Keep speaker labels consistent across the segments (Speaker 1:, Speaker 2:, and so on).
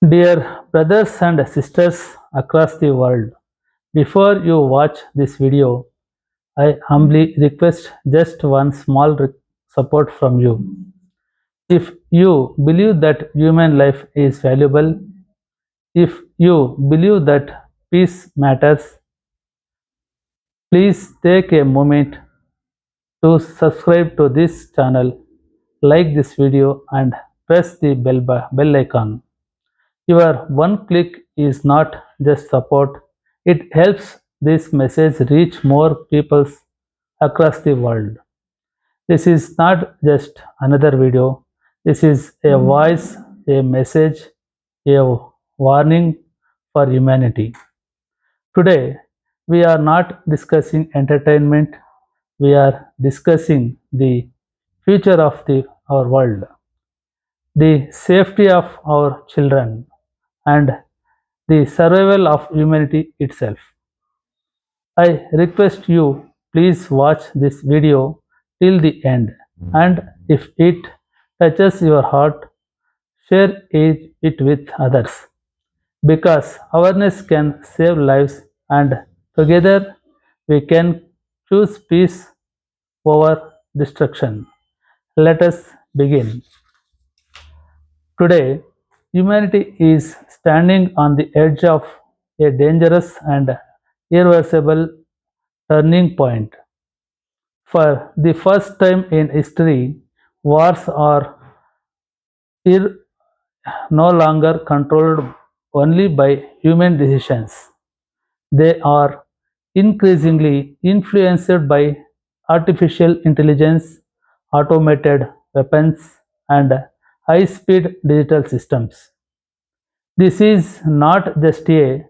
Speaker 1: Dear brothers and sisters across the world, before you watch this video, I humbly request just one small support from you. If you believe that human life is valuable, if you believe that peace matters, please take a moment to subscribe to this channel, like this video, and press the bell icon. Your one click is not just support, it helps this message reach more people across the world. This is not just another video, this is a voice, a message, a warning for humanity. Today, we are not discussing entertainment, we are discussing the future of our world, the safety of our children, and the survival of humanity itself. I request you please watch this video till the end, and if it touches your heart, share it with others because awareness can save lives and together we can choose peace over destruction. Let us begin. Today, humanity is standing on the edge of a dangerous and irreversible turning point. For the first time in history, wars are ir- no longer controlled only by human decisions. They are increasingly influenced by artificial intelligence, automated weapons, and high speed digital systems. This is not just a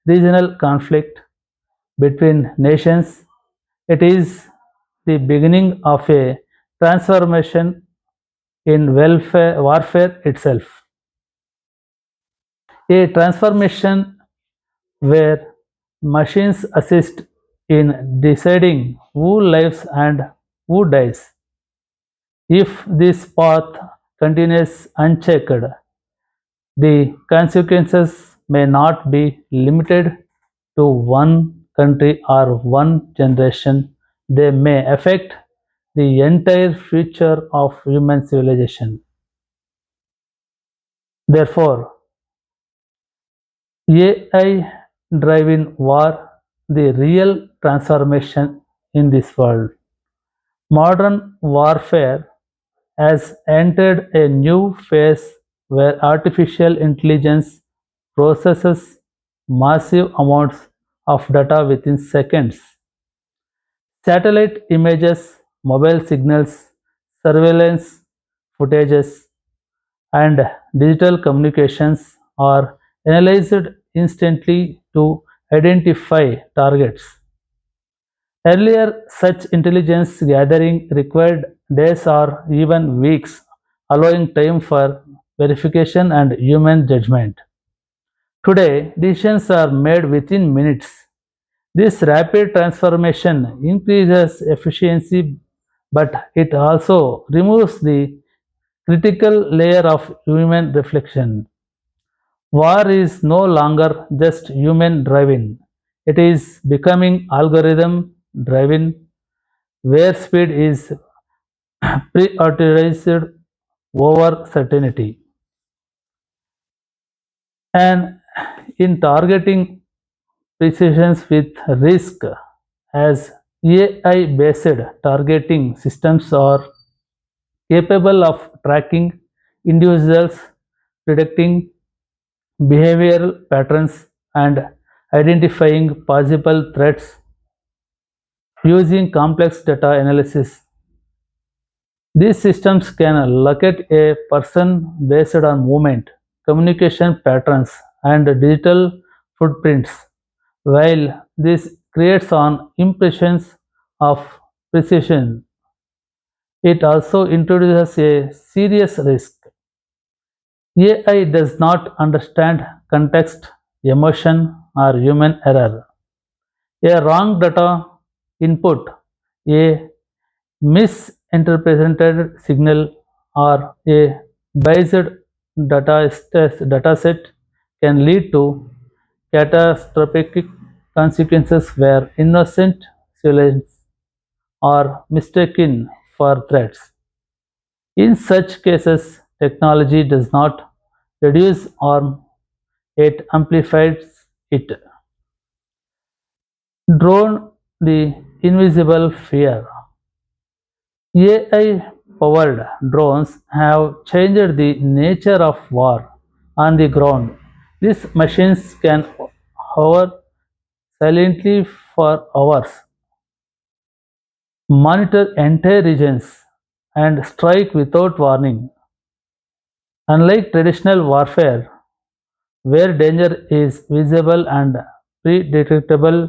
Speaker 1: regional conflict between nations, it is the beginning of a transformation in warfare itself. A transformation where machines assist in deciding who lives and who dies. If this path continues unchecked, the consequences may not be limited to one country or one generation. They may affect the entire future of human civilization. Therefore, AI driven war, the real transformation in this world. Modern warfare has entered a new phase where artificial intelligence processes massive amounts of data within seconds. Satellite images, mobile signals, surveillance footages, and digital communications are analyzed instantly to identify targets. Earlier, such intelligence gathering required days or even weeks, allowing time for verification and human judgment. Today, decisions are made within minutes. This rapid transformation increases efficiency, but it also removes the critical layer of human reflection. War is no longer just human driven, it is becoming algorithm driven, where speed is prioritized over certainty. And in targeting precisions with risk, as AI based targeting systems are capable of tracking individuals, predicting behavioral patterns, and identifying possible threats using complex data analysis. These systems can locate a person based on movement, communication patterns, and digital footprints. While this creates an impression of precision, it also introduces a serious risk. AI does not understand context, emotion, or human error. A wrong data input, a misinterpreted signal, or a biased data set can lead to catastrophic consequences where innocent civilians are mistaken for threats. In such cases, technology does not reduce harm, it amplifies it. Drone the invisible fear. AI powered drones have changed the nature of war on the ground. These machines can hover silently for hours, monitor entire regions, and strike without warning. Unlike traditional warfare, where danger is visible and predictable,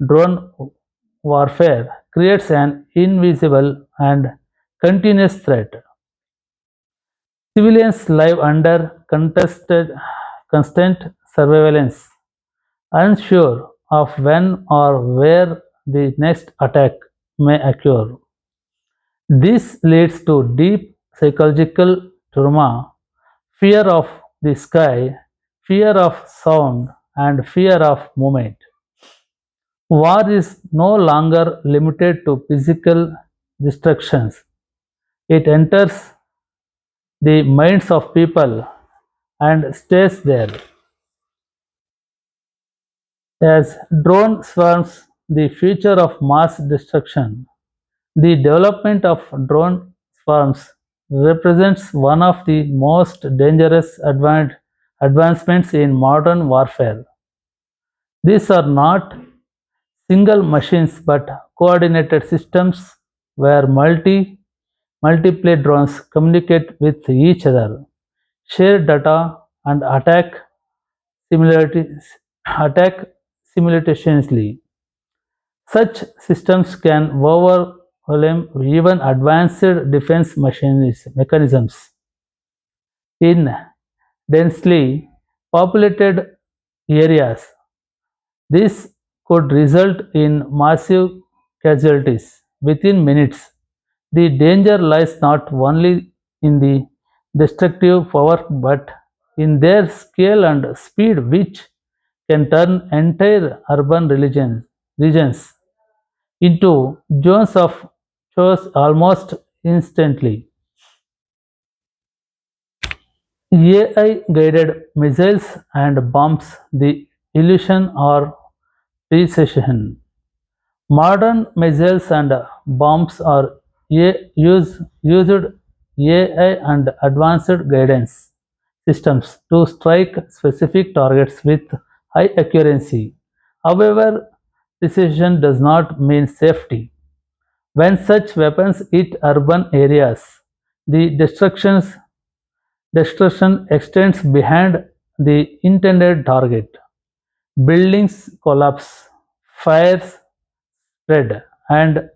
Speaker 1: drone warfare creates an invisible and continuous threat. Civilians live under constant surveillance, unsure of when or where the next attack may occur. This leads to deep psychological trauma, fear of the sky, fear of sound, and fear of movement. War is no longer limited to physical destructions. It enters the minds of people and stays there. As drone swarms, the future of mass destruction. The development of drone swarms represents one of the most dangerous advancements in modern warfare. These are not single machines but coordinated systems where multiple drones communicate with each other, share data, and simulati- attack simultaneously. Such systems can overwhelm even advanced defense mechanisms. In densely populated areas, this could result in massive casualties within minutes. The danger lies not only in the destructive power but in their scale and speed, which can turn entire urban regions into zones of chaos almost instantly. AI guided missiles and bombs, the illusion or precision. Modern missiles and bombs are used AI and advanced guidance systems to strike specific targets with high accuracy. However, precision does not mean safety. When such weapons hit urban areas, the destruction extends behind the intended target. Buildings collapse, fires spread, and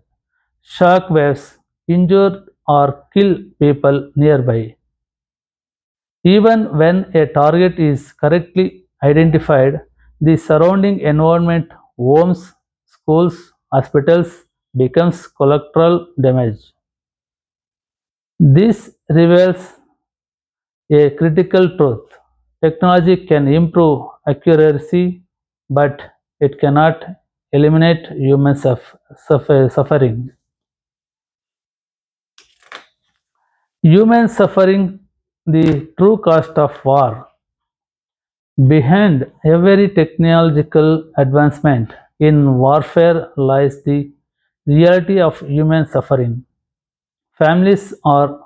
Speaker 1: shock waves injure or kill people nearby. Even when a target is correctly identified, the surrounding environment, homes, schools, hospitals, becomes collateral damage. This reveals a critical truth. Technology can improve accuracy, but it cannot eliminate human suffering. Human suffering, the true cost of war. Behind every technological advancement in warfare lies the reality of human suffering. Families are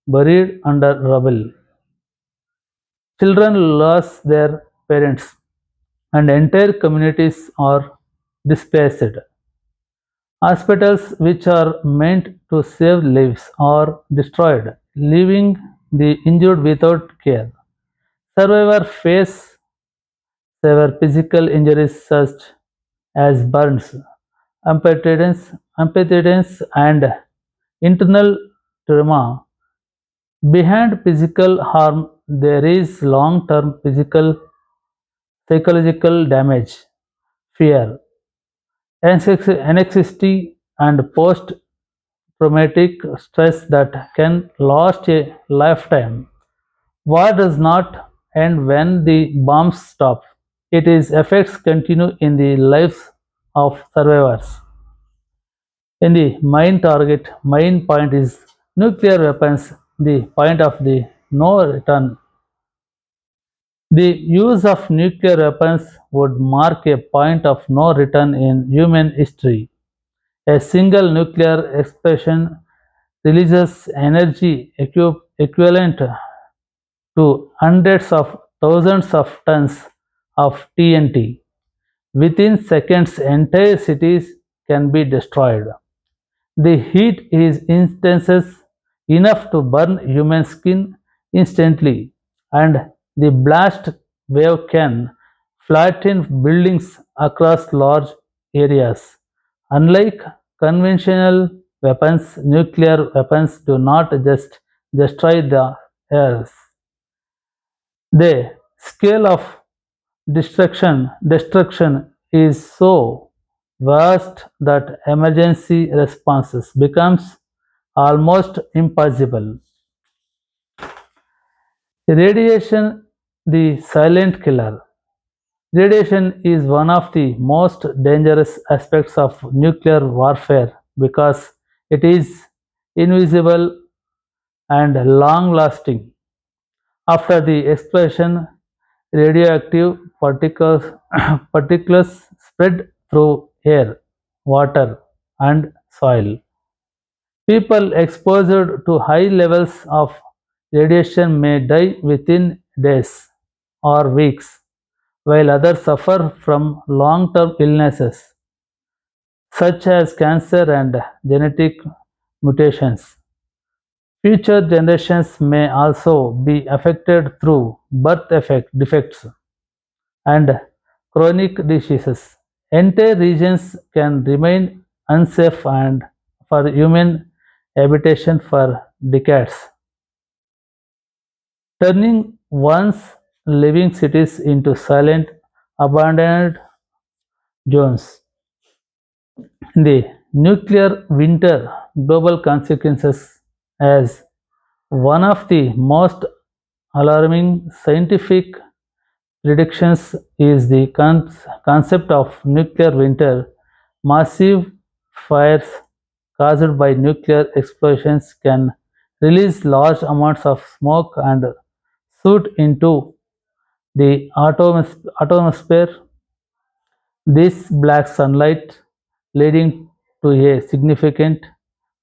Speaker 1: buried under rubble. Children lose their parents, and entire communities are displaced. Hospitals, which are meant to save lives, are destroyed, leaving the injured without care. Survivors face severe physical injuries such as burns, amputations, and internal trauma. Behind physical harm, there is long term physical, psychological damage, fear, anxiety, and post traumatic stress that can last a lifetime. War does not end when the bombs stop. Its effects continue in the lives of survivors. In the main point is nuclear weapons, the point of the no return. The use of nuclear weapons would mark a point of no return in human history. A single nuclear explosion releases energy equivalent to hundreds of thousands of tons of TNT. Within seconds, entire cities can be destroyed. The heat is intense enough to burn human skin instantly, and the blast wave can flatten buildings across large areas. Unlike conventional weapons, nuclear weapons do not just destroy the earth. The scale of destruction is so vast that emergency responses becomes almost impossible. Radiation, the silent killer. Radiation is one of the most dangerous aspects of nuclear warfare because it is invisible and long lasting. After the explosion, radioactive particles spread through air, water, and soil. People exposed to high levels of radiation may die within days or weeks, while others suffer from long term illnesses such as cancer and genetic mutations. Future generations may also be affected through birth defects and chronic diseases. Entire regions can remain unsafe and for human habitation for decades, turning once living cities into silent, abandoned zones. The nuclear winter global consequences as one of the most alarming scientific predictions is the concept of nuclear winter. Massive fires caused by nuclear explosions can release large amounts of smoke and soot into the atmosphere. This black sunlight leading to a significant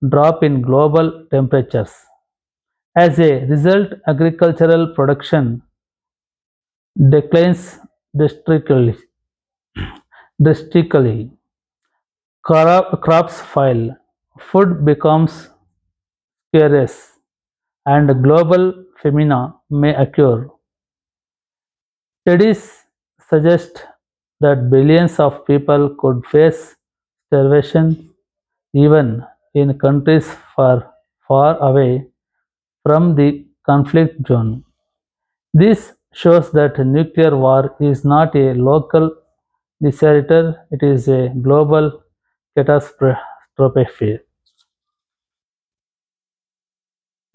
Speaker 1: drop in global temperatures. As a result, agricultural production declines drastically. drastically. Crops fail, food becomes scarce, and global phenomena may occur. Studies suggest that billions of people could face starvation even in countries far away from the conflict zone. This shows that nuclear war is not a local disaster, it is a global catastrophe.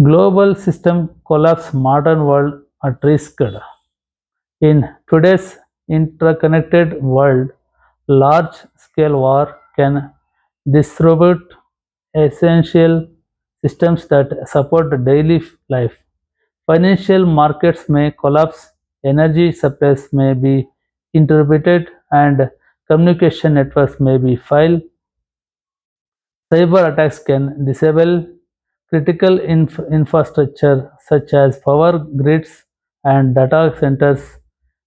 Speaker 1: Global system collapse, modern world at risk. In today's interconnected world, large scale war can disrupt essential systems that support daily life. Financial markets may collapse, energy supplies may be interrupted, and communication networks may be failed. Cyber attacks can disable critical infrastructure such as power grids and data centers.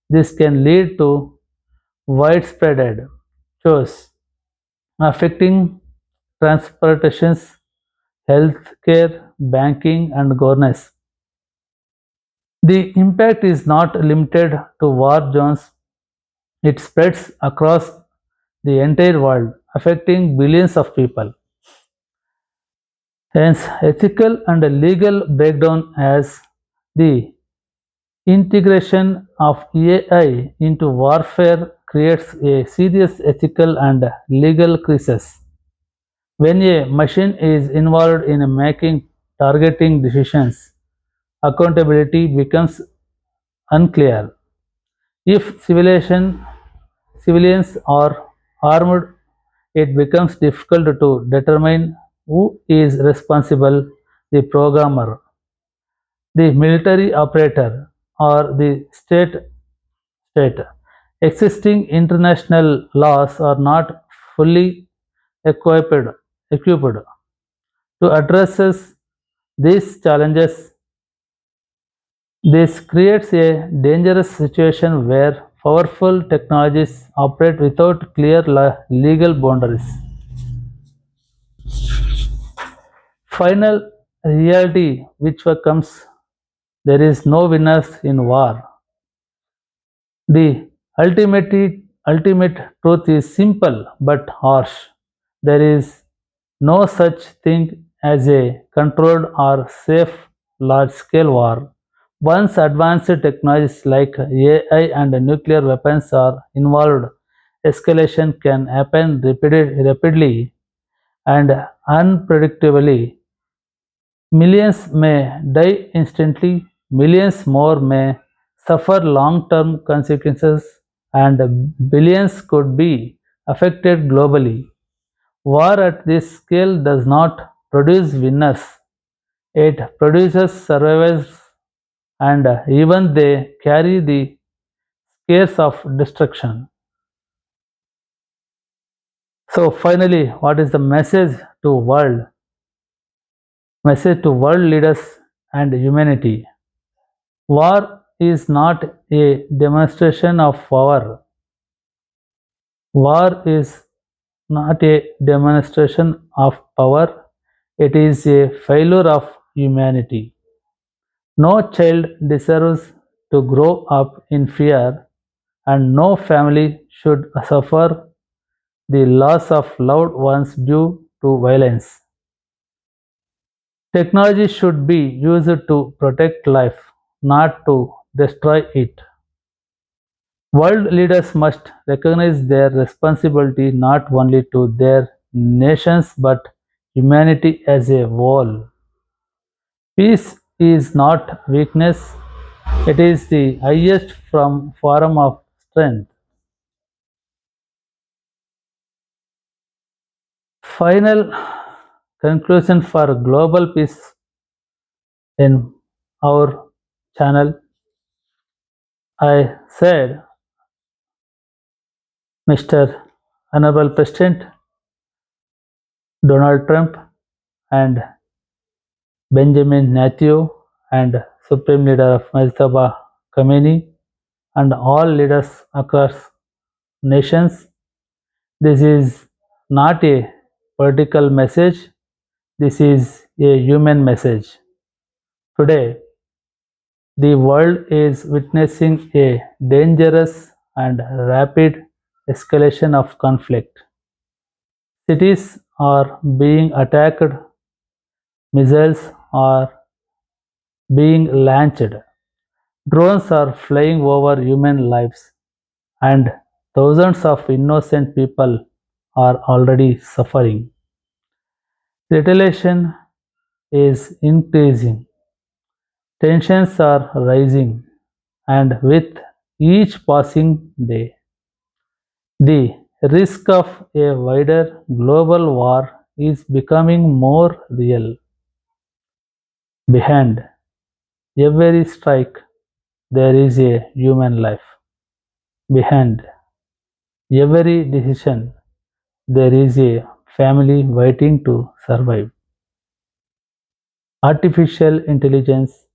Speaker 1: This can lead to widespread chaos affecting transportations, healthcare, banking, and governance. The impact is not limited to war zones, it spreads across the entire world, affecting billions of people. Hence, ethical and legal breakdown as the integration of AI into warfare creates a serious ethical and legal crisis. When a machine is involved in making targeting decisions, accountability becomes unclear. If civilians are armed, it becomes difficult to determine who is responsible, the programmer, the military operator, or the state. Existing international laws are not fully equipped, equipped to address these challenges. This creates a dangerous situation where powerful technologies operate without clear legal boundaries. Final reality which comes, there is no winners in war. The ultimate truth is simple but harsh. There is no such thing as a controlled or safe large scale war. Once advanced technologies like AI and nuclear weapons are involved, escalation can happen rapidly and unpredictably. Millions may die instantly, millions more may suffer long term consequences, and billions could be affected globally. War at this scale does not produce winners, it produces survivors, and even they carry the scares of destruction. So finally, what is the message to world leaders and humanity? War is not a demonstration of power. War is not a demonstration of power. It is a failure of humanity. No child deserves to grow up in fear, and no family should suffer the loss of loved ones due to violence. Technology should be used to protect life, not to destroy it. World leaders must recognize their responsibility not only to their nations but humanity as a whole. Peace is not weakness, it is the highest form of strength. Final conclusion for global peace in our channel. I said, Mr. Honorable President Donald Trump and Benjamin Netanyahu and Supreme Leader of Mujtaba Khamenei and all leaders across nations. This is not a political message, this is a human message. Today, the world is witnessing a dangerous and rapid escalation of conflict. Cities are being attacked, missiles are being launched, drones are flying over human lives, and thousands of innocent people are already suffering. Retaliation is increasing, tensions are rising, and with each passing day, the risk of a wider global war is becoming more real. Behind every strike, there is a human life. Behind every decision, there is a family waiting to survive. Artificial intelligence,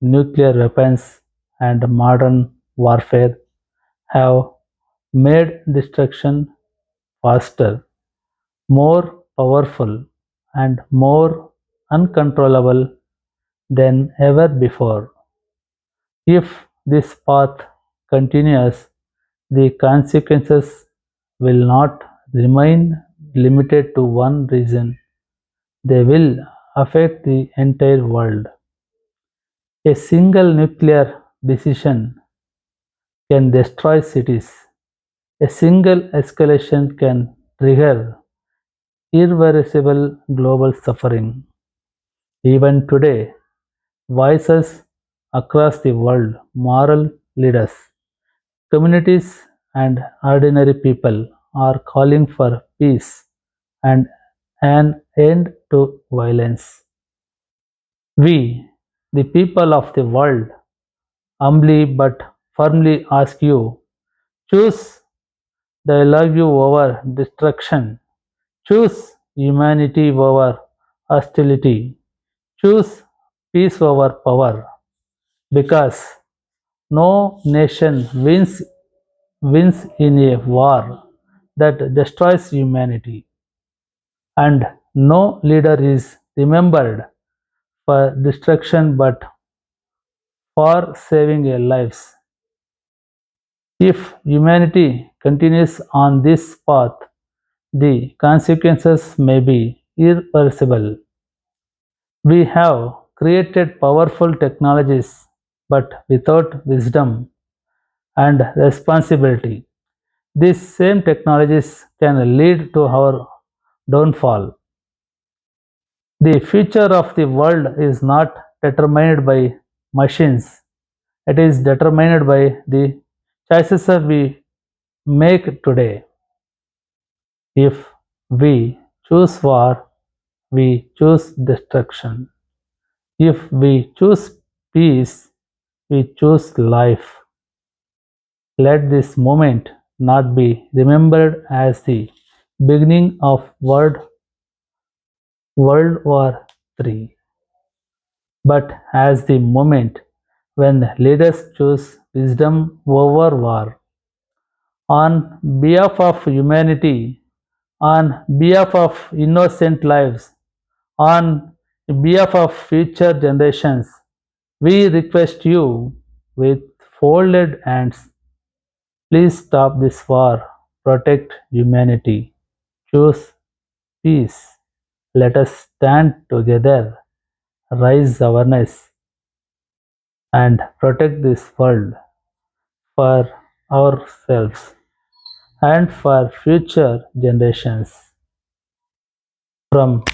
Speaker 1: nuclear weapons, and modern warfare have made destruction faster, more powerful, and more uncontrollable than ever before. If this path continues, the consequences will not remain limited to one region, they will affect the entire world. A single nuclear decision can destroy cities. A single escalation can trigger irreversible global suffering. Even today, voices across the world, moral leaders, communities, and ordinary people are calling for peace and an end to violence. We, the people of the world, humbly but firmly ask you, choose dialogue over destruction, choose humanity over hostility, choose peace over power, because no nation wins in a war that destroys humanity, and no leader is remembered for destruction but for saving a lives. If humanity continues on this path, the consequences may be irreversible. We have created powerful technologies, but without wisdom and responsibility, these same technologies can lead to our downfall. The future of the world is not determined by machines, it is determined by the choices we make today. If we choose war, we choose destruction. If we choose peace, we choose life. Let this moment not be remembered as the beginning of World War III, but as the moment when leaders choose wisdom over war. On behalf of humanity, on behalf of innocent lives, on behalf of future generations, we request you with folded hands, please stop this war, protect humanity, choose peace. Let us stand together, raise awareness, and protect this world for ourselves and for future generations. From